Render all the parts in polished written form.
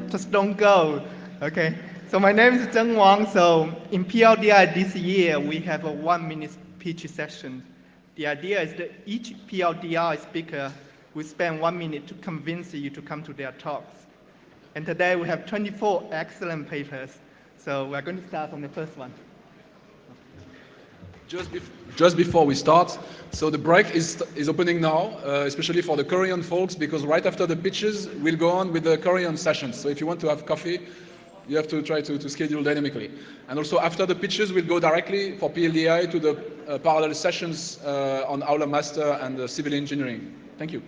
just don't go. Okay. So my name is Zheng Wang. So in PLDI this year, we have a 1-minute pitch session. The idea is that each PLDI speaker will spend 1 minute to convince you to come to their talks. And today we have 24 excellent papers. So we're going to start from the first one. Just before we start, so the break is opening now, especially for the Korean folks, because right after the pitches, we'll go on with the Korean sessions. So if you want to have coffee, you have to try to schedule dynamically. And also after the pitches, we'll go directly for PLDI to the parallel sessions on Aula Master and civil engineering. Thank you.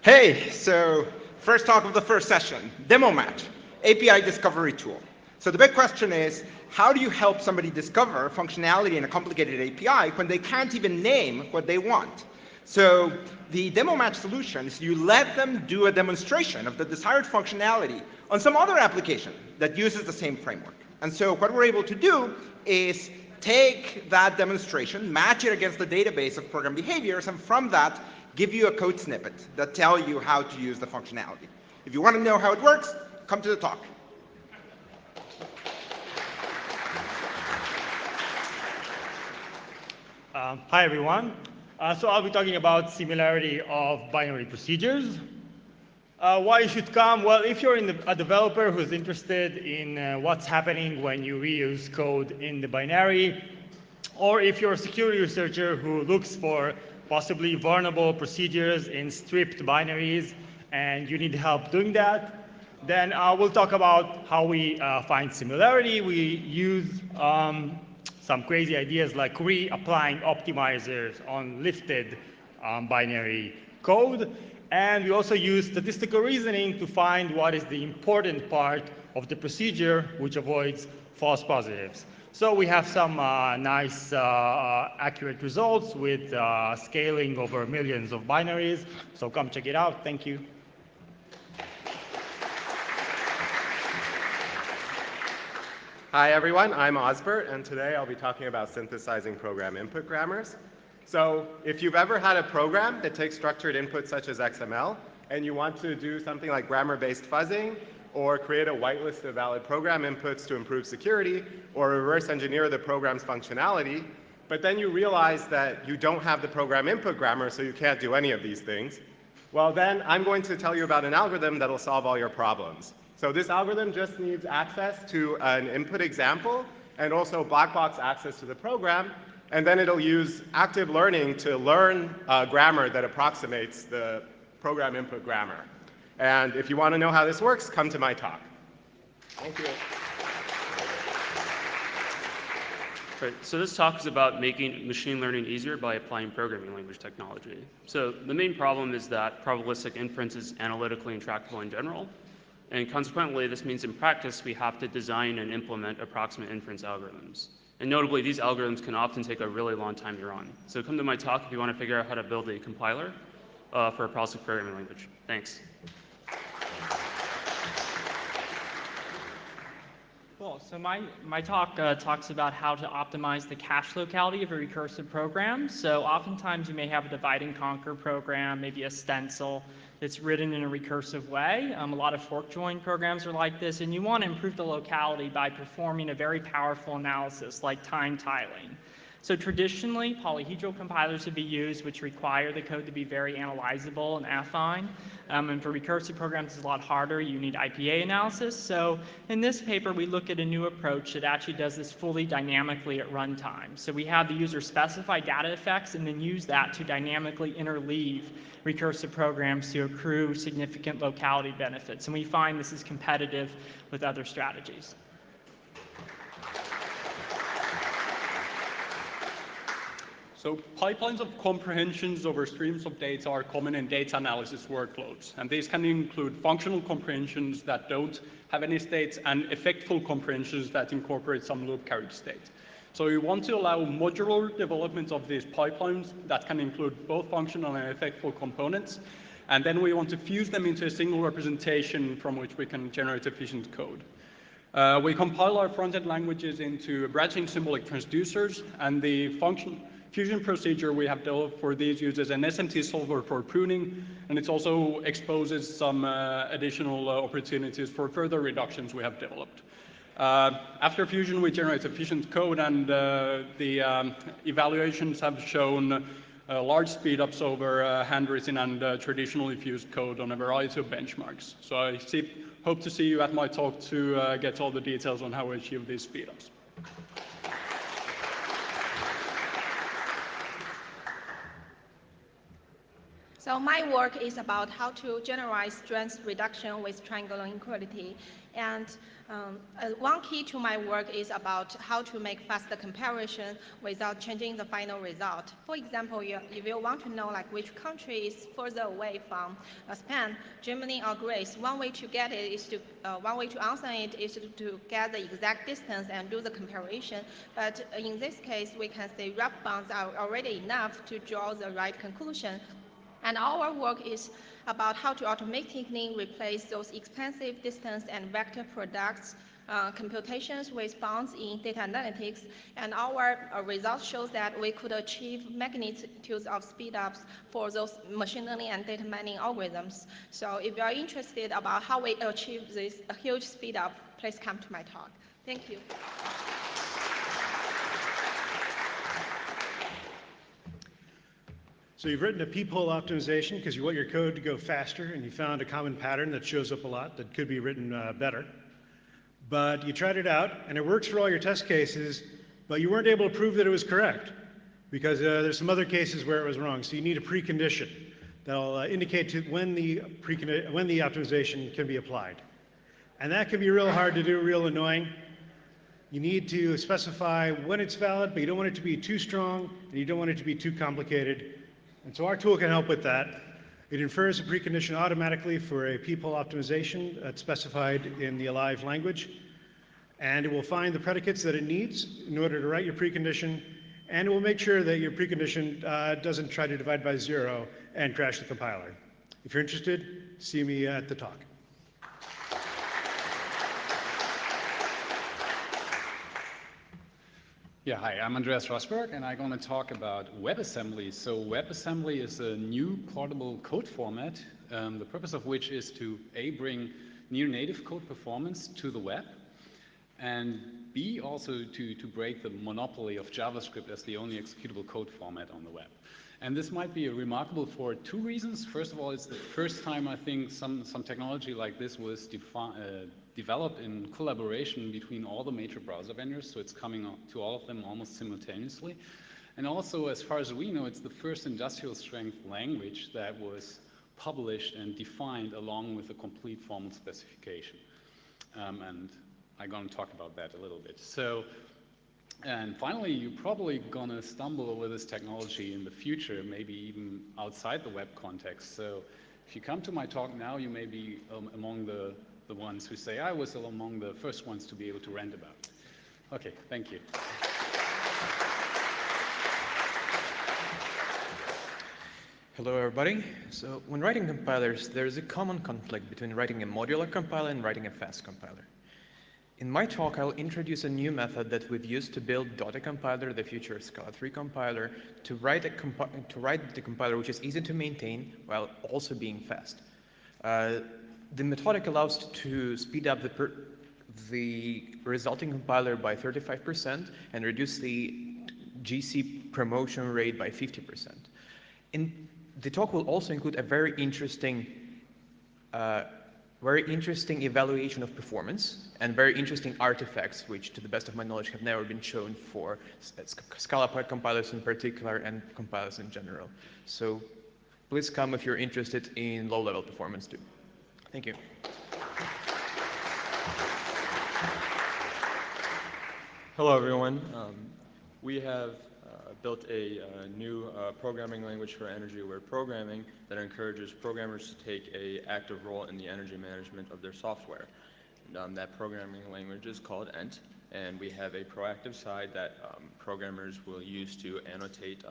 Hey, so first talk of the first session, demo match, API discovery tool. So the big question is, how do you help somebody discover functionality in a complicated API when they can't even name what they want? So the demo match solution is you let them do a demonstration of the desired functionality on some other application that uses the same framework. And so what we're able to do is take that demonstration, match it against the database of program behaviors, and from that, give you a code snippet that tell you how to use the functionality. If you want to know how it works, come to the talk. Hi, everyone. So I'll be talking about similarity of binary procedures. Why you should come? Well, if you're a developer who's interested in what's happening when you reuse code in the binary, or if you're a security researcher who looks for possibly vulnerable procedures in stripped binaries and you need help doing that, then we'll talk about how we find similarity. We use some crazy ideas like reapplying optimizers on lifted binary code. And we also use statistical reasoning to find what is the important part of the procedure which avoids false positives. So we have some nice accurate results with scaling over millions of binaries. So come check it out. Thank you. Hi everyone, I'm Osbert, and today I'll be talking about synthesizing program input grammars. So if you've ever had a program that takes structured inputs such as XML, and you want to do something like grammar-based fuzzing, or create a whitelist of valid program inputs to improve security, or reverse engineer the program's functionality, but then you realize that you don't have the program input grammar, so you can't do any of these things, well then I'm going to tell you about an algorithm that'll solve all your problems. So this algorithm just needs access to an input example and also black box access to the program, and then it'll use active learning to learn grammar that approximates the program input grammar. And if you want to know how this works, come to my talk. Thank you. Right, so this talk is about making machine learning easier by applying programming language technology. So the main problem is that probabilistic inference is analytically intractable in general. And consequently, this means in practice, we have to design and implement approximate inference algorithms. And notably, these algorithms can often take a really long time to run. So come to my talk if you want to figure out how to build a compiler for a probabilistic programming language. Thanks. Cool. So my talk talks about how to optimize the cache locality of a recursive program. So oftentimes you may have a divide and conquer program, maybe a stencil that's written in a recursive way. A lot of fork join programs are like this, and you want to improve the locality by performing a very powerful analysis like time tiling. So traditionally, polyhedral compilers would be used, which require the code to be very analyzable and affine. And for recursive programs, it's a lot harder. You need IPA analysis. So in this paper, we look at a new approach that actually does this fully dynamically at runtime. So we have the user specify data effects and then use that to dynamically interleave recursive programs to accrue significant locality benefits. And we find this is competitive with other strategies. So pipelines of comprehensions over streams of data are common in data analysis workloads. And these can include functional comprehensions that don't have any states and effectful comprehensions that incorporate some loop carried state. So we want to allow modular development of these pipelines that can include both functional and effectful components. And then we want to fuse them into a single representation from which we can generate efficient code. We compile our front-end languages into branching symbolic transducers, and the Fusion procedure we have developed for these uses an SMT solver for pruning, and it also exposes some additional opportunities for further reductions we have developed. After Fusion, we generate efficient code, and the evaluations have shown large speedups over handwritten and traditionally fused code on a variety of benchmarks. So I hope to see you at my talk to get all the details on how we achieve these speedups. So my work is about how to generalize strength reduction with triangular inequality. And one key to my work is about how to make faster comparison without changing the final result. For example, if you want to know like which country is further away from Spain, Germany, or Greece, one way to get it is to one way to answer it is to get the exact distance and do the comparison. But in this case, we can say rough bounds are already enough to draw the right conclusion. And our work is about how to automatically replace those expensive distance and vector products computations with bounds in data analytics. And our results shows that we could achieve magnitudes of speedups for those machine learning and data mining algorithms. So if you are interested about how we achieve this huge speedup, please come to my talk. Thank you. So you've written a peephole optimization because you want your code to go faster, and you found a common pattern that shows up a lot that could be written better. But you tried it out, and it works for all your test cases, but you weren't able to prove that it was correct because there's some other cases where it was wrong. So you need a precondition that'll indicate to when the optimization can be applied. And that can be real hard to do, real annoying. You need to specify when it's valid, but you don't want it to be too strong, and you don't want it to be too complicated. And so our tool can help with that. It infers a precondition automatically for a peephole optimization that's specified in the Alive language. And it will find the predicates that it needs in order to write your precondition. And it will make sure that your precondition doesn't try to divide by 0 and crash the compiler. If you're interested, see me at the talk. Yeah, hi, I'm Andreas Rosberg, and I'm going to talk about WebAssembly. So WebAssembly is a new portable code format, the purpose of which is to A, bring near-native code performance to the web, and B, also to break the monopoly of JavaScript as the only executable code format on the web. And this might be remarkable for two reasons. First of all, it's the first time I think some technology like this was developed in collaboration between all the major browser vendors, so it's coming to all of them almost simultaneously. And also, as far as we know, it's the first industrial strength language that was published and defined along with a complete formal specification. And I'm going to talk about that a little bit. So, and finally, you're probably going to stumble over this technology in the future, maybe even outside the web context. So if you come to my talk now, you may be among the ones who say, I was among the first ones to be able to rant about it. Okay, thank you. Hello, everybody. So when writing compilers, there's a common conflict between writing a modular compiler and writing a fast compiler. In my talk, I'll introduce a new method that we've used to build Dota compiler, the future Scala 3 compiler, to write the compiler which is easy to maintain while also being fast. The methodic allows to speed up the resulting compiler by 35% and reduce the GC promotion rate by 50%. The talk will also include a very interesting evaluation of performance and very interesting artifacts, which to the best of my knowledge have never been shown for Scala compilers in particular and compilers in general. So please come if you're interested in low-level performance too. Thank you. Hello, everyone. We have built a new programming language for energy-aware programming that encourages programmers to take an active role in the energy management of their software. That programming language is called ENT, and we have a proactive side that programmers will use to annotate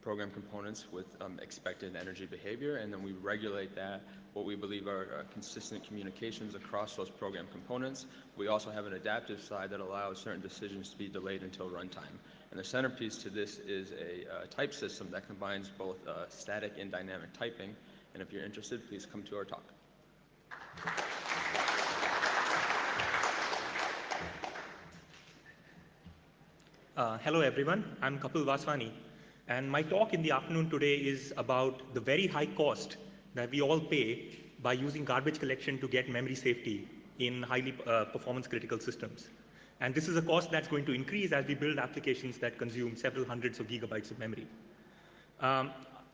program components with expected energy behavior, and then we regulate that, what we believe are consistent communications across those program components. We also have an adaptive side that allows certain decisions to be delayed until runtime. And the centerpiece to this is a type system that combines both static and dynamic typing. And if you're interested, please come to our talk. Hello everyone, I'm Kapil Vaswani, and my talk in the afternoon today is about the very high cost that we all pay by using garbage collection to get memory safety in highly performance critical systems. And this is a cost that's going to increase as we build applications that consume several hundreds of gigabytes of memory.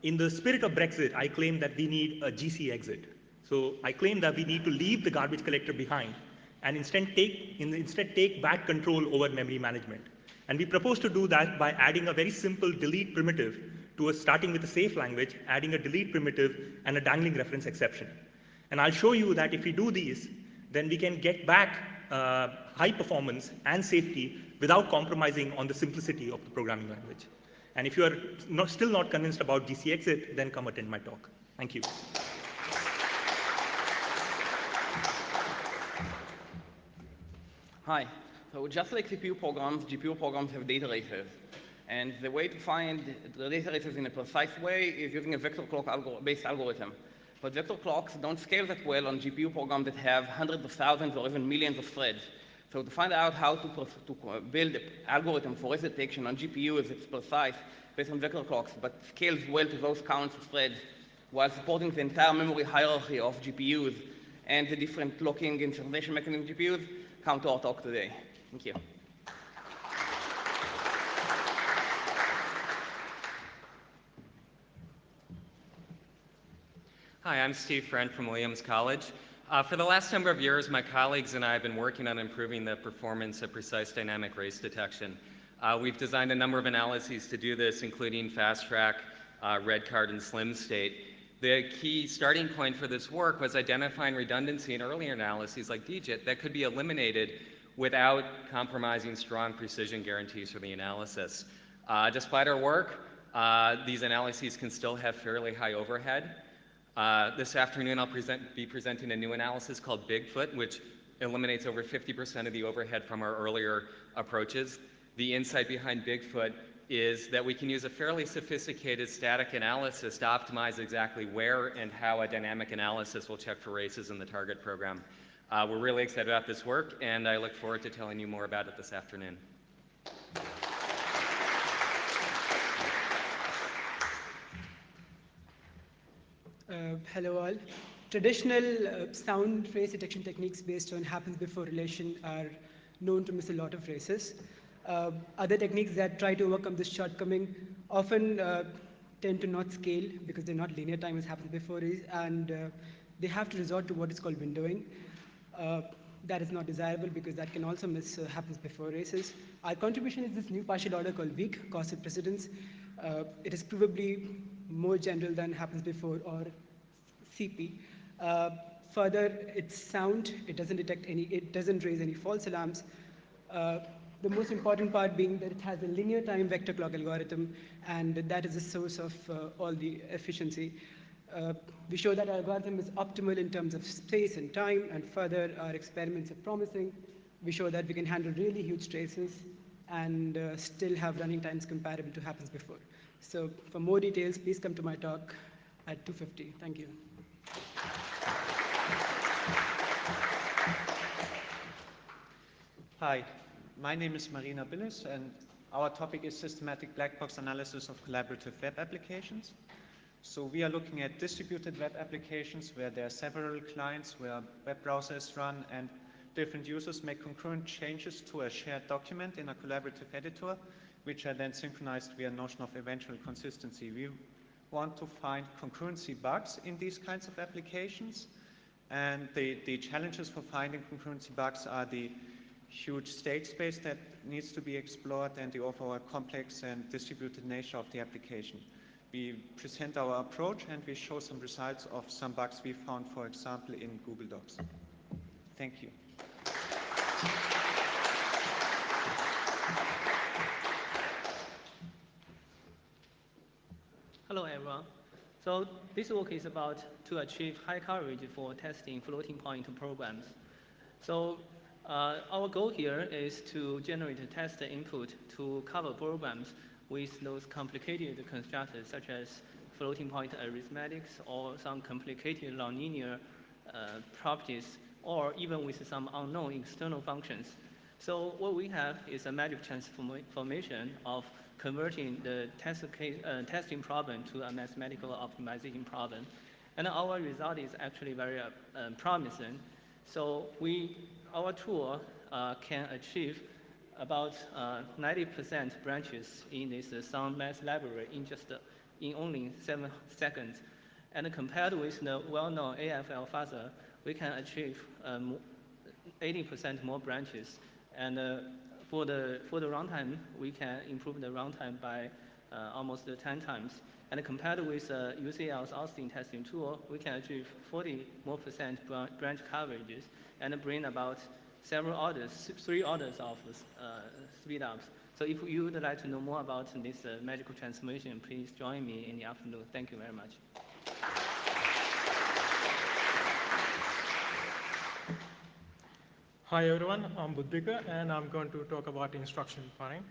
In the spirit of Brexit, I claim that we need a GC exit. So I claim that we need to leave the garbage collector behind and instead take back control over memory management. And we propose to do that by adding a very simple delete primitive to starting with a safe language, adding a delete primitive and a dangling reference exception. And I'll show you that if we do these, then we can get back high performance and safety without compromising on the simplicity of the programming language. And if you are still not convinced about GC exit, then come attend my talk. Thank you. Hi. So just like CPU programs, GPU programs have data races. And the way to find the data races in a precise way is using a vector clock based algorithm. But vector clocks don't scale that well on GPU programs that have hundreds of thousands or even millions of threads. So to find out how to build an algorithm for race detection on GPUs that's precise based on vector clocks, but scales well to those counts of threads while supporting the entire memory hierarchy of GPUs and the different locking and synchronization mechanisms of GPUs, come to our talk today. Thank you. Hi, I'm Steve Friend from Williams College. For the last number of years, my colleagues and I have been working on improving the performance of precise dynamic race detection. We've designed a number of analyses to do this, including fast track, red card, and slim state. The key starting point for this work was identifying redundancy in earlier analyses like DGIT that could be eliminated without compromising strong precision guarantees for the analysis. Despite our work, these analyses can still have fairly high overhead. This afternoon I'll be presenting a new analysis called Bigfoot, which eliminates over 50% of the overhead from our earlier approaches. The insight behind Bigfoot is that we can use a fairly sophisticated static analysis to optimize exactly where and how a dynamic analysis will check for races in the target program. We're really excited about this work, and I look forward to telling you more about it this afternoon. Hello all. Traditional sound race detection techniques based on happens before relation are known to miss a lot of races. Other techniques that try to overcome this shortcoming often tend to not scale because they're not linear time as happens before is, and they have to resort to what is called windowing. That is not desirable because that can also miss happens before races. Our contribution is this new partial order called weak cost of precedence. It is provably more general than happens before or CP. Further, it's sound. It doesn't raise any false alarms. The most important part being that it has a linear time vector clock algorithm, and that is the source of all the efficiency. We show that our algorithm is optimal in terms of space and time, and further, our experiments are promising. We show that we can handle really huge traces and still have running times comparable to happens before. So for more details, please come to my talk at 2:50. Thank you. Hi, my name is Marina Billis, and our topic is systematic black box analysis of collaborative web applications. So we are looking at distributed web applications where there are several clients, where web browsers run, and different users make concurrent changes to a shared document in a collaborative editor, which are then synchronized via notion of eventual consistency. We want to find concurrency bugs in these kinds of applications, and the challenges for finding concurrency bugs are the huge state space that needs to be explored and the overall complex and distributed nature of the application. We present our approach and we show some results of some bugs we found, for example, in Google Docs. Thank you. Hello everyone. So this work is about to achieve high coverage for testing floating point programs. So Our goal here is to generate a test input to cover programs with those complicated constructors such as floating point arithmetics or some complicated nonlinear properties, or even with some unknown external functions. So what we have is a magic transformation of converting the testing problem to a mathematical optimization problem. And our result is actually very promising. So our tool can achieve about 90% branches in this sound math library in only 7 seconds. And compared with the well-known AFL fuzzer, we can achieve 80% more branches. And for the runtime, we can improve the runtime by almost 10 times. And compared with UCL's Austin testing tool, we can achieve 40% more branch coverages and bring about 3 orders of speed ups. So if you would like to know more about this magical transformation, please join me in the afternoon. Thank you very much. Hi everyone, I'm Buddhika and I'm going to talk about instruction planning.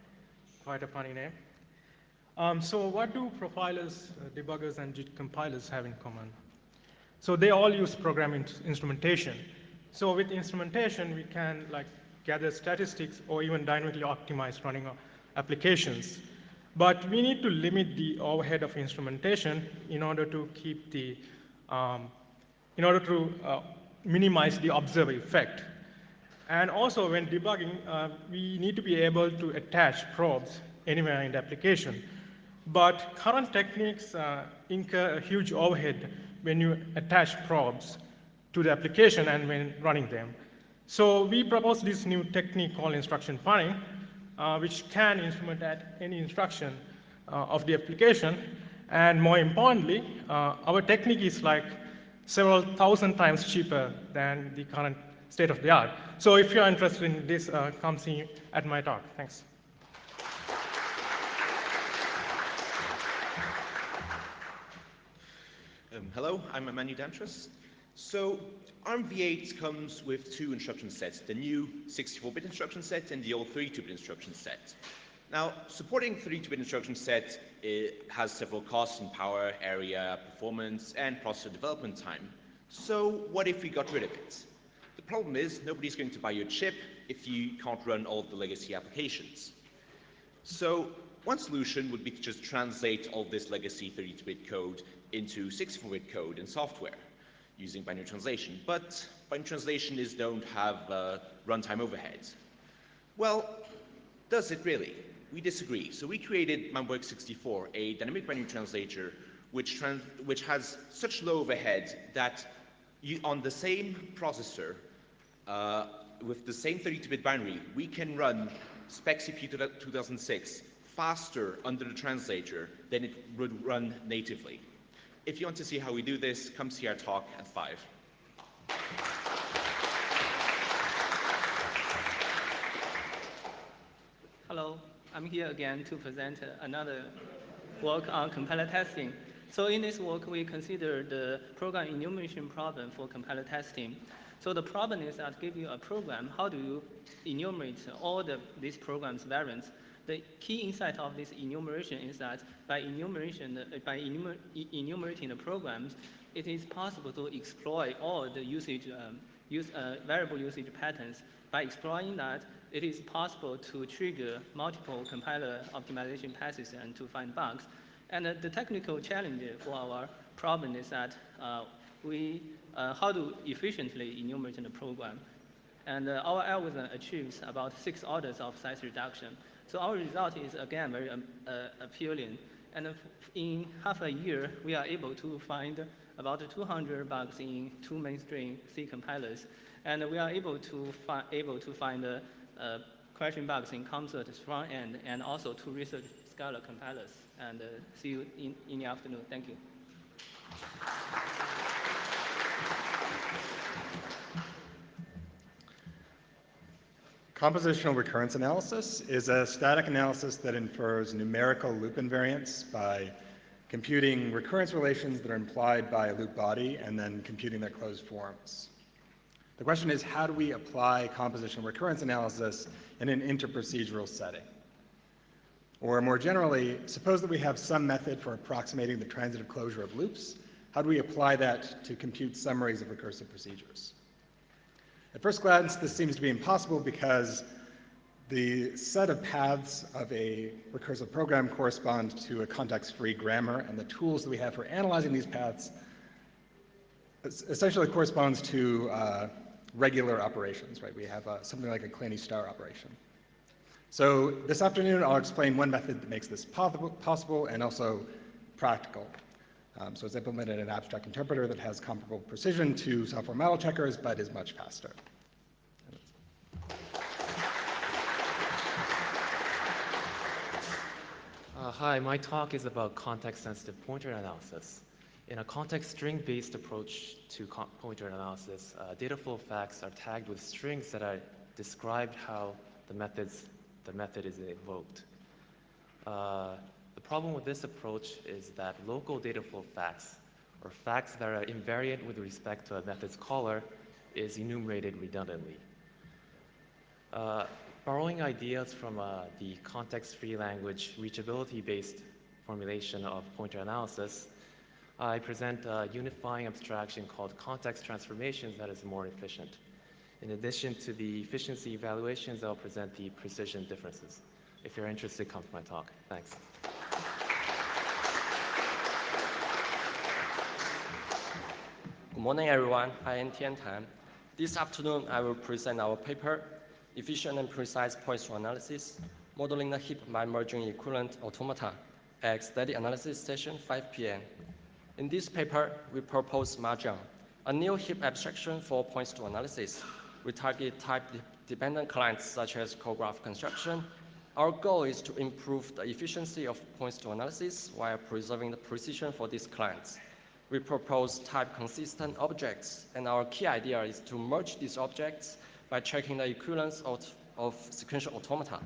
Quite a funny name. So what do profilers, debuggers, and JIT compilers have in common? So they all use program instrumentation. So with instrumentation, we can gather statistics or even dynamically optimize running applications. But we need to limit the overhead of instrumentation in order to keep the, minimize the observer effect. And also when debugging, we need to be able to attach probes anywhere in the application. But current techniques incur a huge overhead when you attach probes to the application and when running them. So we propose this new technique called instruction planning, which can instrument at any instruction of the application. And more importantly, our technique is several thousand times cheaper than the current state of the art. So if you're interested in this, come see at my talk. Thanks. Hello, I'm Emmanuel Dantras. So ARMv8 comes with 2 instruction sets, the new 64-bit instruction set and the old 32-bit instruction set. Now, supporting 32-bit instruction set has several costs in power, area, performance, and processor development time. So what if we got rid of it? The problem is nobody's going to buy your chip if you can't run all of the legacy applications. So one solution would be to just translate all this legacy 32-bit code into 64-bit code and software using binary translation. But binary translation don't have runtime overheads. Well, does it really? We disagree. So we created MemWorks64, a dynamic binary translator which has such low overhead that on the same processor with the same 32-bit binary, we can run SpecCP 2006 faster under the translator than it would run natively. If you want to see how we do this, come see our talk at 5. Hello, I'm here again to present another work on compiler testing. So in this work, we consider the program enumeration problem for compiler testing. So the problem is that give you a program, how do you enumerate all these program's variants? The key insight of this enumeration is that by enumerating the programs, it is possible to exploit all the variable usage patterns. By exploring that, it is possible to trigger multiple compiler optimization passes and to find bugs. And the technical challenge for our problem is that how to efficiently enumerate the program. And our algorithm achieves about 6 orders of size reduction. So our result is, again, very appealing. And in half a year, we are able to find about 200 bugs in 2 mainstream C compilers. And we are able to find crashing bugs in Concert front end and also 2 research Scala compilers. And see you in the afternoon. Thank you. Compositional recurrence analysis is a static analysis that infers numerical loop invariance by computing recurrence relations that are implied by a loop body and then computing their closed forms. The question is, how do we apply composition recurrence analysis in an interprocedural setting? Or more generally, suppose that we have some method for approximating the transitive closure of loops. How do we apply that to compute summaries of recursive procedures? At first glance, this seems to be impossible because the set of paths of a recursive program correspond to a context-free grammar, and the tools that we have for analyzing these paths essentially corresponds to regular operations, right? We have something like a Kleene star operation. So this afternoon, I'll explain one method that makes this possible and also practical. So it's implemented an abstract interpreter that has comparable precision to software model checkers, but is much faster. Hi, my talk is about context-sensitive pointer analysis. In a context string-based approach to pointer analysis, data flow facts are tagged with strings that are described how the method is invoked. The problem with this approach is that local data flow facts, or facts that are invariant with respect to a method's caller, is enumerated redundantly. Borrowing ideas from the context-free language reachability-based formulation of pointer analysis, I present a unifying abstraction called context transformations that is more efficient. In addition to the efficiency evaluations, I'll present the precision differences. If you're interested, come to my talk. Thanks. Good morning, everyone. I am Tian Tan. This afternoon, I will present our paper, Efficient and Precise Pointer Analysis, Modeling the Heap by Merging Equivalent Automata, at Static Analysis Session 5 p.m. In this paper, we propose Mahjong, a new heap abstraction for pointer analysis. We target type-dependent clients such as co-graph construction. Our goal is to improve the efficiency of pointer analysis while preserving the precision for these clients. We propose type-consistent objects, and our key idea is to merge these objects by checking the equivalence of sequential automata.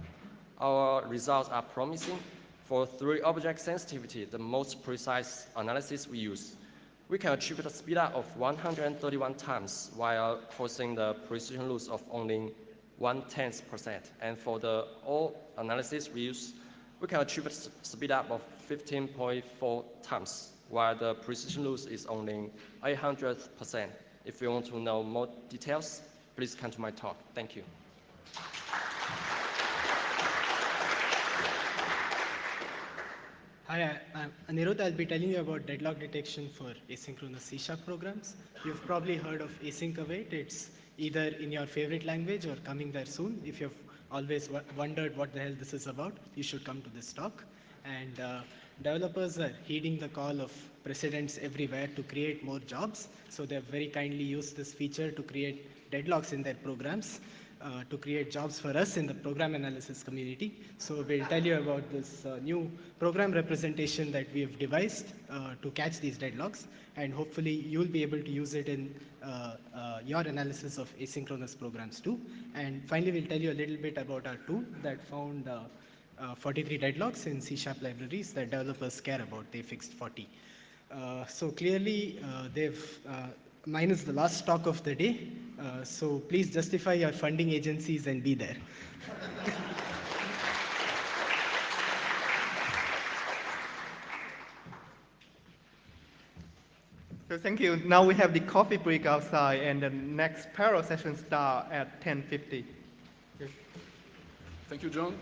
Our results are promising. For 3-object sensitivity, the most precise analysis we use, we can achieve a speedup of 131 times while causing the precision loss of only 0.1%. And for the all analysis we use, we can achieve a speedup of 15.4 times while the precision loss is only 800%. If you want to know more details, please come to my talk. Thank you. Hi, I'm Anirudh. I'll be telling you about deadlock detection for asynchronous C# programs. You've probably heard of async await. It's either in your favorite language or coming there soon. If you've always wondered what the hell this is about, you should come to this talk. And developers are heeding the call of precedents everywhere to create more jobs. So they've very kindly used this feature to create deadlocks in their programs. To create jobs for us in the program analysis community. So we'll tell you about this new program representation that we have devised to catch these deadlocks, and hopefully you'll be able to use it in your analysis of asynchronous programs too. And finally, we'll tell you a little bit about our tool that found 43 deadlocks in C# libraries that developers care about. They fixed 40. So clearly, mine is the last talk of the day, so please justify your funding agencies and be there. So thank you. Now we have the coffee break outside, and the next parallel session starts at 10:50. Thank you, John.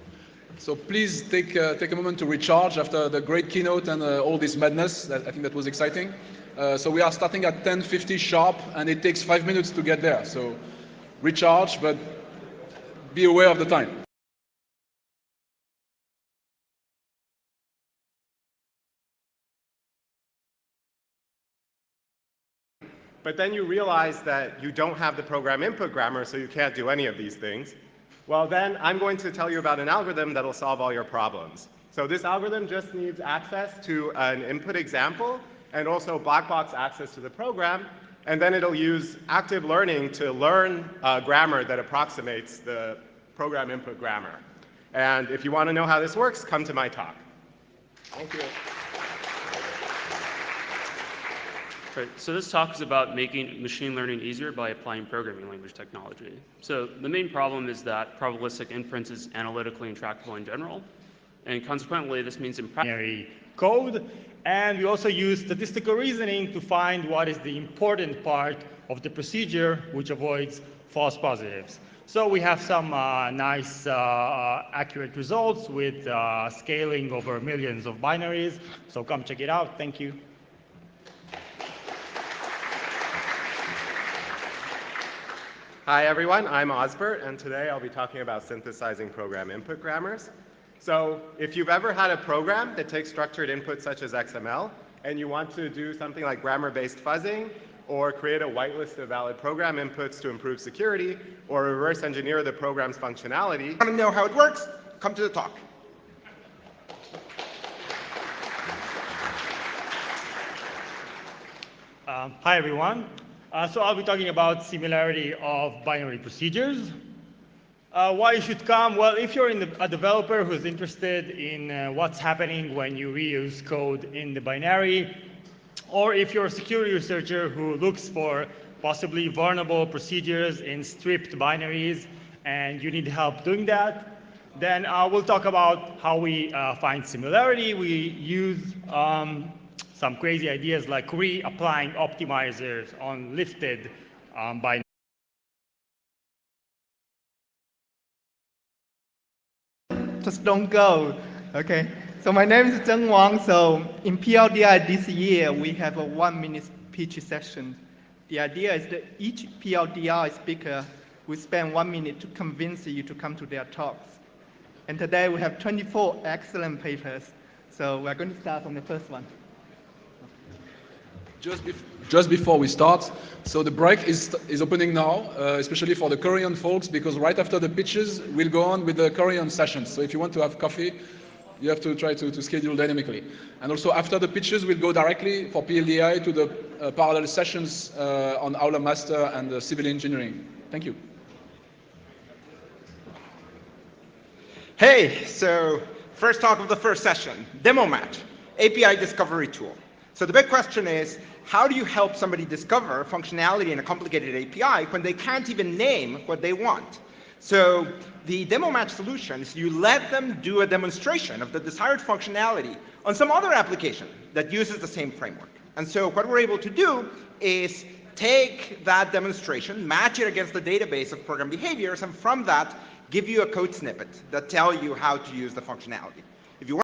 So please take a moment to recharge after the great keynote and all this madness. I think that was exciting. So we are starting at 10:50 sharp, and it takes 5 minutes to get there. So recharge, but be aware of the time. But then you realize that you don't have the program input grammar, so you can't do any of these things. Well, then I'm going to tell you about an algorithm that'll solve all your problems. So this algorithm just needs access to an input example and also black box access to the program, and then it'll use active learning to learn grammar that approximates the program input grammar. And if you want to know how this works, come to my talk. Thank you. Right, so this talk is about making machine learning easier by applying programming language technology. So the main problem is that probabilistic inference is analytically intractable in general, and consequently this means in code, and we also use statistical reasoning to find what is the important part of the procedure which avoids false positives. So we have some nice accurate results with scaling over millions of binaries. So come check it out. Thank you. Hi everyone, I'm Osbert, and today I'll be talking about synthesizing program input grammars. So if you've ever had a program that takes structured inputs such as XML, and you want to do something like grammar-based fuzzing, or create a whitelist of valid program inputs to improve security, or reverse engineer the program's functionality. Want to know how it works? Come to the talk. Hi everyone. So I'll be talking about similarity of binary procedures. Why you should come? Well, if you're a developer who's interested in what's happening when you reuse code in the binary, or if you're a security researcher who looks for possibly vulnerable procedures in stripped binaries and you need help doing that, then we'll talk about how we find similarity. We use some crazy ideas like reapplying optimizers on lifted binaries. Just don't go. Okay. So my name is Zheng Wang. So in PLDI this year, we have a 1-minute pitch session. The idea is that each PLDI speaker will spend 1 minute to convince you to come to their talks. And today we have 24 excellent papers. So we're going to start from the first one. Just before we start, so the break is opening now, especially for the Korean folks, because right after the pitches, we'll go on with the Korean sessions. So if you want to have coffee, you have to try to schedule dynamically. And also after the pitches, we'll go directly for PLDI to the parallel sessions on Aula Master and civil engineering. Thank you. Hey, so first talk of the first session, demo match, API discovery tool. So the big question is, how do you help somebody discover functionality in a complicated API when they can't even name what they want? So the demo match solution is you let them do a demonstration of the desired functionality on some other application that uses the same framework. And so what we're able to do is take that demonstration, match it against the database of program behaviors, and from that, give you a code snippet that tell you how to use the functionality. If you want